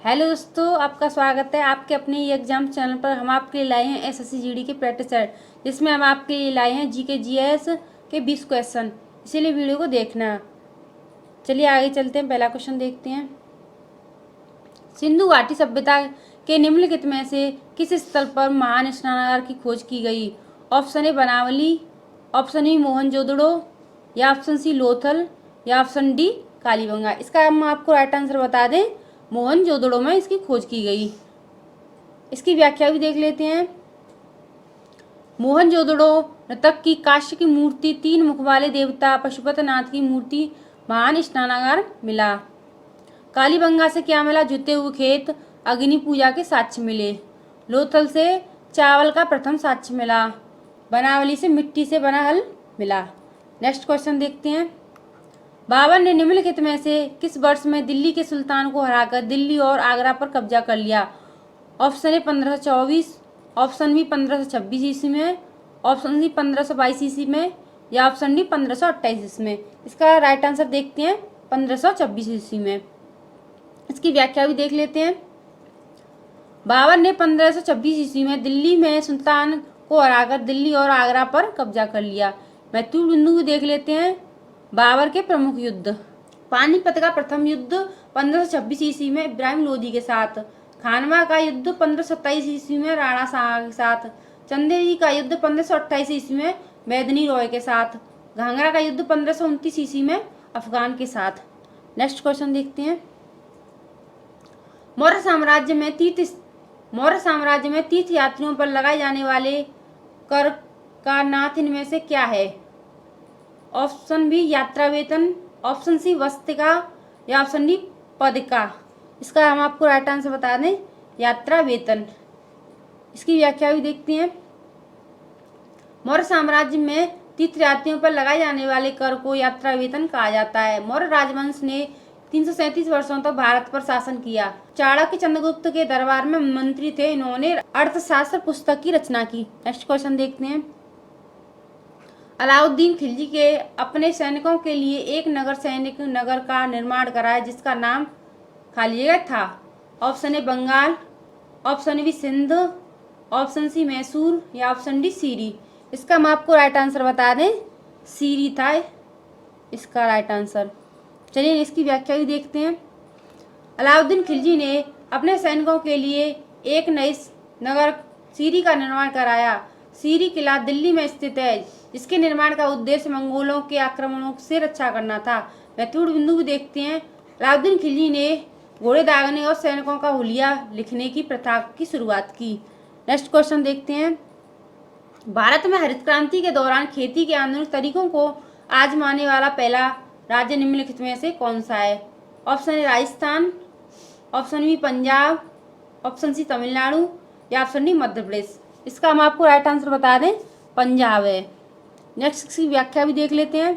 Hello दोस्तों, आपका स्वागत है आपके अपने ई एग्जाम चैनल पर। हम आपके लिए लाए हैं एसएससी जीडी के प्रैक्टिस सेट, जिसमें हम आपके लिए लाए हैं जीके जीएस के 20 क्वेश्चन। इसीलिए वीडियो को देखना। चलिए आगे चलते हैं, पहला क्वेश्चन देखते हैं। सिंधु घाटी सभ्यता के निम्नलिखित में से किस स्थल पर महान स्नानागार की खोज की गई? Option A Banawali, option B Mohenjodaro, या ऑप्शन सी लोथल, या ऑप्शन डी कालीबंगा। इसका हम आपको राइट आंसर बता दें, मोहनजोदड़ो में इसकी खोज की गई। इसकी व्याख्या भी देख लेते हैं। मोहनजोदड़ो मृतक की काष्य की मूर्ति, 3 मुख वाले देवता पशुपतिनाथ की मूर्ति, महान स्नानागार मिला। कालीबंगा से क्या मिला? जुते हुए खेत, अग्नि पूजा के साक्ष्य मिले। लोथल से चावल का प्रथम साक्ष्य मिला। बनावली से मिट्टी से बना हल मिला। नेक्स्ट क्वेश्चन देखते हैं। बाबर ने निम्नलिखित में से किस वर्ष में दिल्ली के सुल्तान को हराकर दिल्ली और आगरा पर कब्जा कर लिया? ऑप्शन ए 1524, ऑप्शन बी 1526 ईस्वी में, ऑप्शन सी 1522 ईस्वी में, या ऑप्शन डी 1528 ईस्वी में। इसका राइट आंसर देखते हैं 1526 ईस्वी में। इसकी व्याख्या भी देख लेते हैं। बाबर ने 1526 ईस्वी में दिल्ली में सुल्तान को हराकर दिल्ली और आगरा पर कब्जा कर लिया। महत्वपूर्ण बिंदु भी देख लेते हैं। बाबर के प्रमुख युद्ध। पानीपत का प्रथम युद्ध 1526 ईस्वी में इब्राहिम लोदी के साथ। खानवा का युद्ध 1527 ईस्वी में राणा साहा के साथ। चंदेरी का युद्ध 1528 ईस्वी में मेदिनी रॉय के साथ। घाघरा का युद्ध 1529 ईस्वी में अफगान के साथ। नेक्स्ट क्वेश्चन देखते हैं। मौर्य साम्राज्य में तीर्थ यात्रियों पर लगाए जाने वाले कर का नाथ इनमें से क्या है? ऑप्शन बी यात्रा वेतन, ऑप्शन सी वस्तिका, या ऑप्शन डी पदिका। इसका हम आपको राइट आंसर बता दें, यात्रा वेतन। इसकी व्याख्या भी देखते हैं। मौर्य साम्राज्य में तीर्थयात्रियों पर लगाए जाने वाले कर को यात्रा वेतन कहा जाता है। मौर्य राजवंश ने 337 वर्षों तक भारत पर शासन किया। चाणक्य चंद्रगुप्त के दरबार में मंत्री थे। इन्होंने अर्थशास्त्र पुस्तक की रचना की। नेक्स्ट क्वेश्चन देखते हैं। अलाउद्दीन खिलजी के अपने सैनिकों के लिए एक सैनिक नगर का निर्माण कराया, जिसका नाम खाली जगह था। Option A Bengal, option B Sindh, option C Mysore, या ऑप्शन डी सीरी। इसका हम आपको राइट आंसर बता दें, सीरी था इसका राइट आंसर। चलिए इसकी व्याख्या भी देखते हैं। अलाउद्दीन खिलजी ने अपने सैनिकों के लिए एक नई नगर सीरी का निर्माण कराया। सीरी किला दिल्ली में स्थित है, जिसके निर्माण का उद्देश्य मंगोलों के आक्रमणों से रक्षा करना था। महत्वपूर्ण बिंदु भी देखते हैं। अलाउद्दीन खिलजी ने घोड़े दागने और सैनिकों का हुलिया लिखने की प्रथा की शुरुआत की। नेक्स्ट क्वेश्चन देखते हैं। भारत में हरित क्रांति के दौरान खेती के आधुनिक तरीकों को आजमाने वाला पहला राज्य निम्नलिखित में से कौन सा है? Option A Rajasthan, option B Punjab, option C Tamil Nadu, या ऑप्शन डी मध्य प्रदेश। इसका हम आपको राइट आंसर बता दें, पंजाब है। नेक्स्ट इसकी व्याख्या भी देख लेते हैं।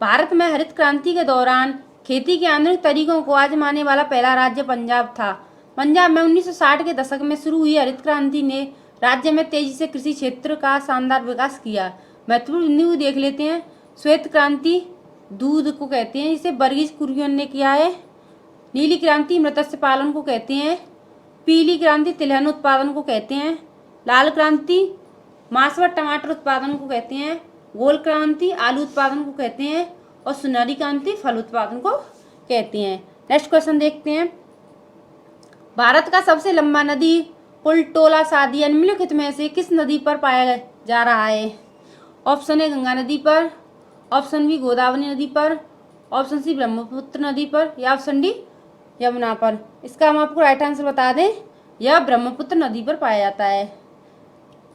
भारत में हरित क्रांति के दौरान खेती के आधुनिक तरीकों को आजमाने वाला पहला राज्य पंजाब था। पंजाब में 1960 के दशक में शुरू हुई हरित क्रांति ने राज्य में तेजी से कृषि क्षेत्र का शानदार विकास किया। महत्वपूर्ण बिंदु देख लेते हैं। श्वेत क्रांति दूध को कहते हैं, जिसे वर्गीज कुरियन ने किया है। नीली क्रांति मत्स्य पालन को कहते हैं। पीली क्रांति तिलहन उत्पादन को कहते हैं। लाल क्रांति मांस व टमाटर उत्पादन को कहते हैं। गोल क्रांति आलू उत्पादन को कहते हैं, और सुनहरी क्रांति फल उत्पादन को कहते हैं। नेक्स्ट क्वेश्चन देखते हैं। भारत का सबसे लंबा नदी पुल टोला सादिया निम्नलिखित में से किस नदी पर पाया जा रहा है? ऑप्शन ए गंगा नदी पर, ऑप्शन बी गोदावरी नदी पर, ऑप्शन सी ब्रह्मपुत्र नदी पर, या ऑप्शन डी यमुना पर। इसका हम आपको राइट आंसर बता दें, यह ब्रह्मपुत्र नदी पर पाया जाता है।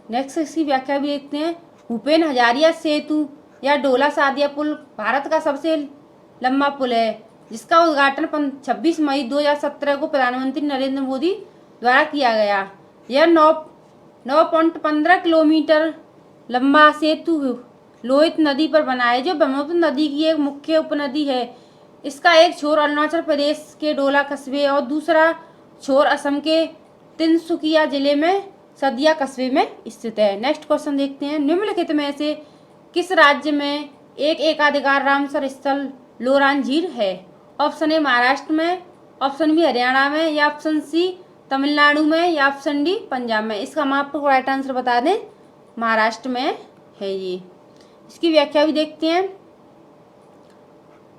नेक्स्ट इसकी व्याख्या भी देखते हैं। भूपेन हजारिया सेतु या डोला सादिया पुल भारत का सबसे लंबा पुल है, जिसका उद्घाटन 26 मई 2017 को प्रधानमंत्री नरेंद्र मोदी द्वारा किया गया। यह 9.15 किलोमीटर लंबा सेतु लोहित नदी पर बना है, जो ब्रह्मपुत्र नदी की एक मुख्य उपनदी है। इसका एक छोर अरुणाचल प्रदेश के डोला कस्बे और दूसरा छोर असम के तिनसुकिया जिले में सदिया कस्बे में स्थित है। नेक्स्ट क्वेश्चन देखते हैं। निम्नलिखित में से किस राज्य में एक एकाधिकार रामसर स्थल लोरान झील है? ऑप्शन ए महाराष्ट्र में, ऑप्शन बी हरियाणा में, या ऑप्शन सी तमिलनाडु में, या ऑप्शन डी पंजाब में। इसका हम आपको राइट आंसर बता दें, महाराष्ट्र में है ये। इसकी व्याख्या भी देखते हैं।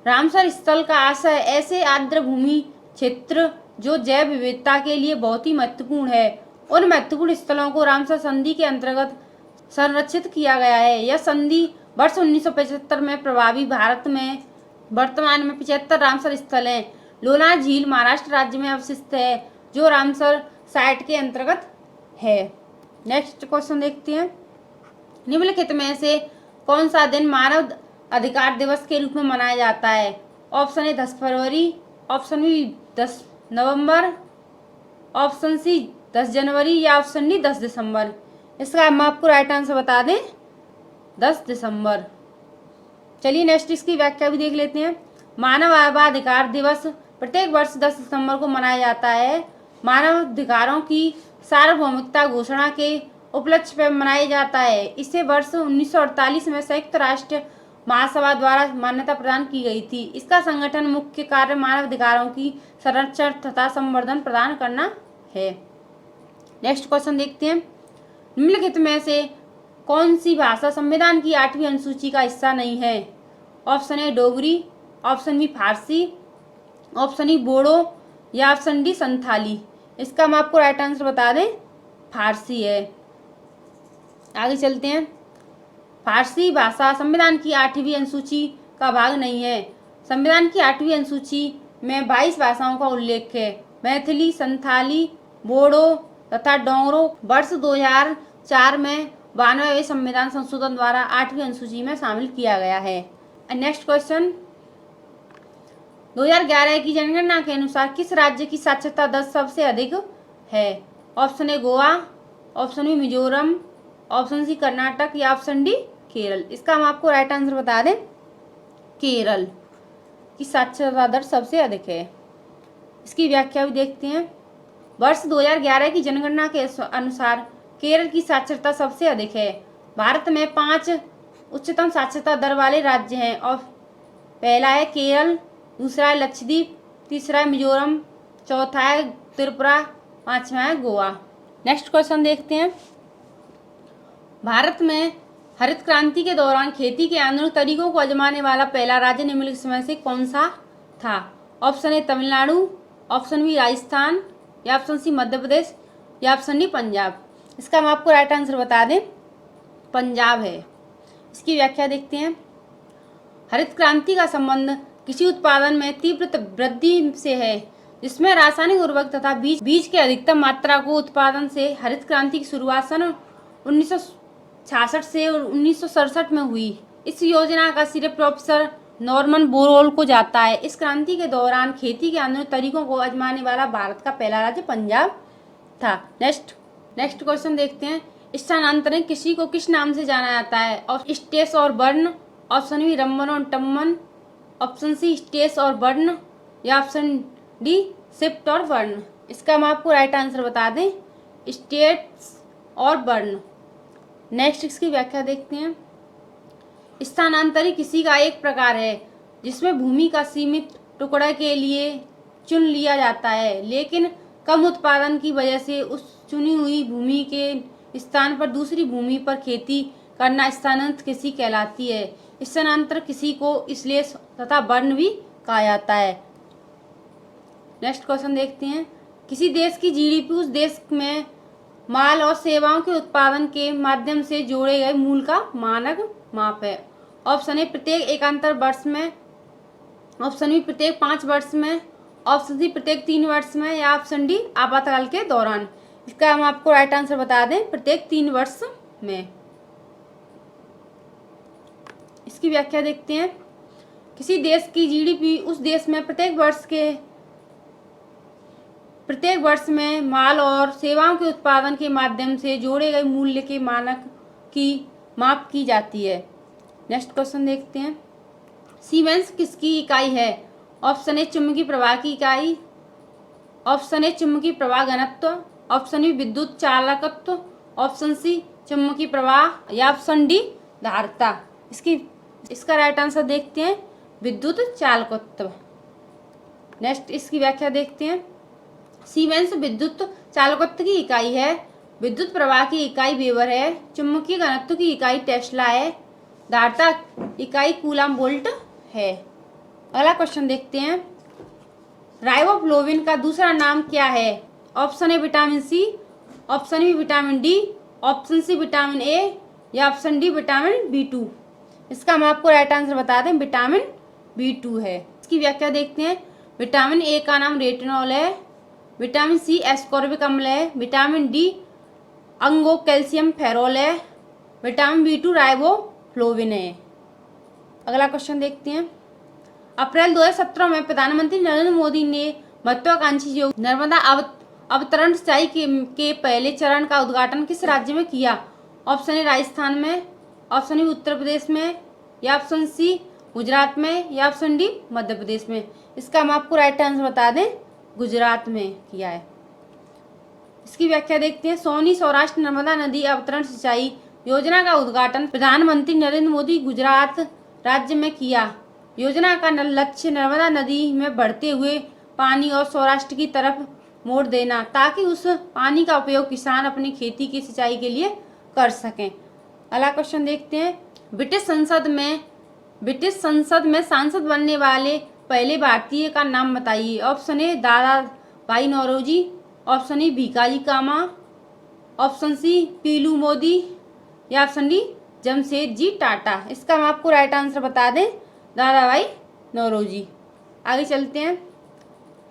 रामसर स्थल का आशय ऐसे आर्द्र भूमि क्षेत्र जो जैव विविधता के लिए बहुत ही महत्वपूर्ण है, उन महत्वपूर्ण स्थलों को रामसर संधि के अंतर्गत संरक्षित किया गया है। यह संधि वर्ष 1975 में प्रभावी। भारत में वर्तमान में 75 रामसर स्थल हैं। लोनार झील महाराष्ट्र राज्य में अवस्थित है, जो रामसर साइट के अंतर्गत है। नेक्स्ट क्वेश्चन देखते हैं। निम्नलिखित में से कौन सा दिन मानव अधिकार दिवस के रूप में मनाया जाता है? ऑप्शन ए 10 फरवरी, ऑप्शन बी 10 नवंबर, ऑप्शन सी 10 जनवरी, या ऑप्शन डी 10 दिसंबर। इसका हम आपको राइट आंसर बता दें, 10 दिसंबर। चलिए नेक्स्ट इसकी व्याख्या भी देख लेते हैं। मानव अधिकार दिवस प्रत्येक वर्ष 10 दिसंबर को मनाया जाता है। मानव अधिकारों की सार्वभौमिकता घोषणा के उपलक्ष्य पर मनाया जाता है। इसे वर्ष 1948 में संयुक्त राष्ट्र महासभा द्वारा मान्यता प्रदान की गई थी। इसका संगठन मुख्य कार्य मानव अधिकारों की संरक्षण तथा संवर्धन प्रदान करना है। नेक्स्ट क्वेश्चन देखते हैं। निम्नलिखित में से कौन सी भाषा संविधान की 8वीं अनुसूची का हिस्सा नहीं है? Option A Dogri, option B Farsi, option E Bodo, या ऑप्शन डी संथाली। इसका हम आपको राइट आंसर बता दें, फारसी है। आगे चलते हैं। फारसी भाषा संविधान की 8वीं अनुसूची का भाग नहीं है। संविधान की 8वीं अनुसूची में 22 भाषाओं का उल्लेख है। मैथिली, संथाली, बोडो तथा डोंगरो वर्ष 2004 में 92वें संविधान संशोधन द्वारा 8वीं अनुसूची में शामिल किया गया है। Next question. 2011 की जनगणना के अनुसार किस राज्य की साक्षरता दर सबसे अधिक है? Option A Goa, option B Mizoram, option C Karnataka, या ऑप्शन डी केरल। इसका हम आपको राइट आंसर बता दें, केरल की साक्षरता दर सबसे अधिक है। इसकी व्याख्या भी देखते हैं। वर्ष 2011 की जनगणना के अनुसार केरल की साक्षरता सबसे अधिक है। भारत में 5 उच्चतम साक्षरता दर वाले राज्य हैं और पहला है केरल, दूसरा है लक्षद्वीप, तीसरा है मिजोरम, चौथा है त्रिपुरा, पांचवा है गोवा। नेक्स्ट क्वेश्चन देखते हैं। भारत में हरित क्रांति के दौरान खेती के आधुनिक तरीकों को आजमाने वाला पहला राज्य निम्नलिखित में से कौन सा था? Option A Tamil Nadu, option B Rajasthan, या ऑप्शन सी मध्य प्रदेश, या ऑप्शन डी पंजाब। इसका हम आपको राइट आंसर बता दें, पंजाब है। इसकी व्याख्या देखते हैं। हरित क्रांति का संबंध कृषि उत्पादन में तीव्र वृद्धि से है, जिसमें रासायनिक उर्वरक तथा बीज के अधिकतम मात्रा को उत्पादन से। हरित क्रांति की शुरुआत सन 1966 से 1967 में हुई। इस योजना का श्रेय प्रोफेसर नॉर्मन बोरवेल को जाता है। इस क्रांति के दौरान खेती के आधुनिक तरीकों को आजमाने वाला भारत का पहला राज्य पंजाब था। नेक्स्ट क्वेश्चन देखते हैं। स्थानांतरण कृषि को किस नाम से जाना जाता है? स्टेस और बर्न, ऑप्शन बी रंबन और टम्बन, ऑप्शन सी स्टेस और बर्न, या ऑप्शन डी शिफ्ट और बर्न। इसका हम आपको राइट आंसर बता दें, स्टेट्स और बर्न। नेक्स्ट इसकी व्याख्या देखते हैं। स्थानांतरित कृषि का एक प्रकार है जिसमें भूमि का सीमित टुकड़ा के लिए चुन लिया जाता है, लेकिन कम उत्पादन की वजह से उस चुनी हुई भूमि के स्थान पर दूसरी भूमि पर खेती करना स्थानांतरित कृषि कहलाती है। स्थानांतरित कृषि को स्लेश तथा बर्न भी कहा जाता है। नेक्स्ट क्वेश्चन देखते हैं। किसी देश की जीडीपी उस देश में माल और सेवाओं के उत्पादन के माध्यम से जोड़े गए मूल का मानक माप है। ऑप्शन ए प्रत्येक एकांतर वर्ष में, ऑप्शन बी प्रत्येक 5 वर्ष में, ऑप्शन सी प्रत्येक 3 वर्ष में, या ऑप्शन डी आपातकाल के दौरान। इसका हम आपको राइट आंसर बता दें, प्रत्येक 3 वर्ष में। इसकी व्याख्या देखते हैं। किसी देश की जीडीपी उस देश में प्रत्येक वर्ष में माल और सेवाओं के उत्पादन के माध्यम से जोड़े गए मूल्य के मानक की माप की जाती है। नेक्स्ट क्वेश्चन देखते हैं। सीमेंस किसकी इकाई है? ऑप्शन ए चुंबकीय प्रवाह की इकाई, ऑप्शन ए चुंबकीय प्रवाह घनत्व, ऑप्शन बी विद्युत चालकत्व, ऑप्शन सी चुंबकीय प्रवाह, या ऑप्शन डी धारिता। इसका राइट आंसर देखते हैं, विद्युत चालकत्व। नेक्स्ट इसकी व्याख्या देखते हैं। सीमेंस विद्युत चालकत्व की इकाई है। विद्युत प्रवाह की इकाई वेबर है। चुंबकीय घनत्व की इकाई टेस्ला है। धारिता इकाई कूलम वोल्ट है। अगला क्वेश्चन देखते हैं। राइबोफ्लोविन का दूसरा नाम क्या है? Option A vitamin C, option B vitamin D, option C vitamin A या ऑप्शन डी विटामिन बी2। इसका हम आपको राइट आंसर बता दें, विटामिन बी2 है। इसकी व्याख्या देखते हैं। विटामिन ए का नाम रेटिनॉल है। विटामिन सी एस्कॉर्बिक अम्ल है। विटामिन डी अंगो कैल्शियम फेरोल है। विटामिन बी2 राइबोफ्लोविन है। अगला क्वेश्चन देखते हैं। अप्रैल 2017 में प्रधानमंत्री नरेंद्र मोदी ने महत्वाकांक्षी नर्मदा अवतरण सिंचाई के पहले चरण का उद्घाटन किस राज्य में किया? ऑप्शन ए राजस्थान में, ऑप्शन बी उत्तर प्रदेश में या ऑप्शन सी गुजरात में या ऑप्शन डी मध्य प्रदेश में। इसका हम आपको राइट आंसर बता दें, गुजरात में किया है। इसकी व्याख्या देखते हैं। सोनी सौराष्ट्र नर्मदा नदी अवतरण सिंचाई योजना का उद्घाटन प्रधानमंत्री नरेंद्र मोदी गुजरात राज्य में किया। योजना का लक्ष्य नर्मदा नदी में बढ़ते हुए पानी और सौराष्ट्र की तरफ मोड़ देना, ताकि उस पानी का उपयोग किसान अपनी खेती की सिंचाई के लिए कर सकें। अगला क्वेश्चन देखते हैं। ब्रिटिश संसद में सांसद बनने वाले पहले भारतीय का नाम बताइए। ऑप्शन ए दादा भाई नौरोजी, ऑप्शन ई भिकाजी कामा, ऑप्शन सी पीलू मोदी या ऑप्शन डी जमशेदजी टाटा। इसका हम आपको राइट आंसर बता दें, दादा भाई नौरोजी। आगे चलते हैं।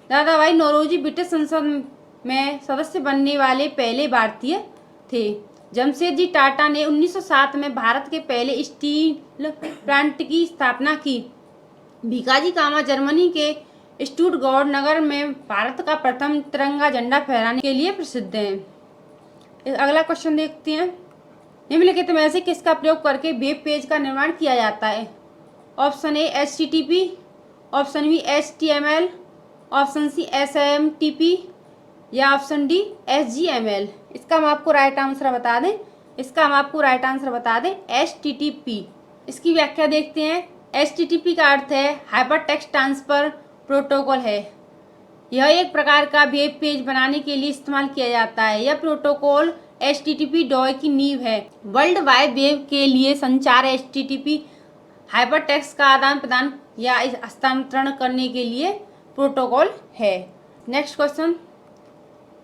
दादा भाई नौरोजी ब्रिटिश संसद में सदस्य बनने वाले पहले भारतीय थे। जमशेदजी टाटा ने 1907 में भारत के पहले स्टील प्लांट की स्थापना की। भिकाजी कामा जर्मनी के स्टुटगार्ट नगर में भारत का प्रथम तिरंगा झंडा फहराने के लिए प्रसिद्ध हैं। अगला क्वेश्चन देखते हैं। निम्नलिखित में से किसका प्रयोग करके वेब पेज का निर्माण किया जाता है? Option A HTTP, option B HTML, option C SMTP या ऑप्शन डी HGML। इसका हम आपको राइट आंसर बता दें, HTTP। इसकी व्याख्या देखते हैं। HTTP का अर्थ है हाइपर टेक्स्ट ट्रांसफर प्रोटोकॉल है। यह एक प्रकार का वेब पेज बनाने के लिए इस्तेमाल किया जाता है। यह प्रोटोकॉल HTTP डॉय की नींव है। वर्ल्ड वाइड वेब के लिए संचार HTTP हाइपर टेक्स्ट का आदान प्रदान या हस्तांतरण करने के लिए प्रोटोकॉल है। Next question.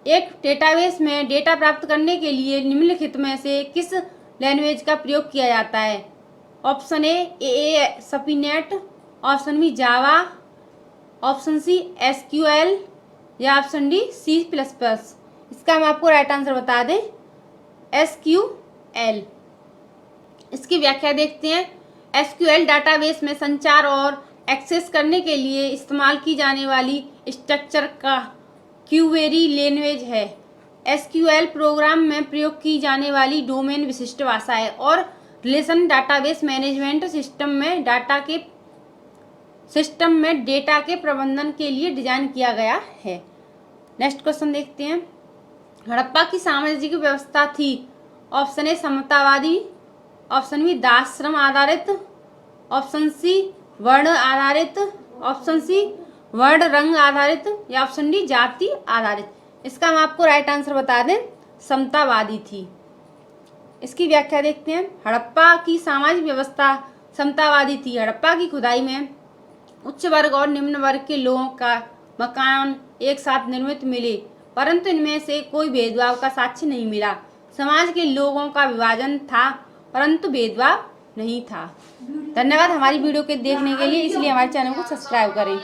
एक डेटाबेस में डेटा प्राप्त करने के लिए निम्नलिखित में से किस लैंग्वेज का प्रयोग किया जाता है? Option A ASP.NET, option B Java, option C SQL या ऑप्शन डी C++। इसका हम आपको राइट आंसर बता दें, SQL। इसकी व्याख्या देखते हैं। SQL डाटाबेस में संचार और एक्सेस करने के लिए इस्तेमाल की जाने वाली स्ट्रक्चर का क्वेरी लैंग्वेज है। SQL प्रोग्राम में प्रयोग की जाने वाली डोमेन विशिष्ट भाषा है और रिलेशन डाटाबेस मैनेजमेंट सिस्टम में डेटा के प्रबंधन के लिए डिजाइन किया गया है। नेक्स्ट क्वेश्चन देखते हैं। हड़प्पा की सामाजिक व्यवस्था थी। ऑप्शन ए समतावादी, ऑप्शन बी दासश्रम आधारित, ऑप्शन सी वर्ण आधारित, ऑप्शन सी वर्ण रंग आधारित या ऑप्शन डी जाति आधारित। इसका हम आपको राइट आंसर बता दें, समतावादी थी। इसकी व्याख्या देखते हैं। हड़प्पा की सामाजिक व्यवस्था समतावादी थी। हड़प्पा की खुदाई में उच्च वर्ग और निम्न वर्ग के लोगों का मकान एक साथ निर्मित मिले, परंतु इनमें से कोई भेदभाव का साक्ष्य नहीं मिला। समाज के लोगों का विभाजन था परंतु भेदभाव नहीं था। धन्यवाद हमारी वीडियो के देखने के लिए। इसलिए हमारे चैनल को सब्सक्राइब करें।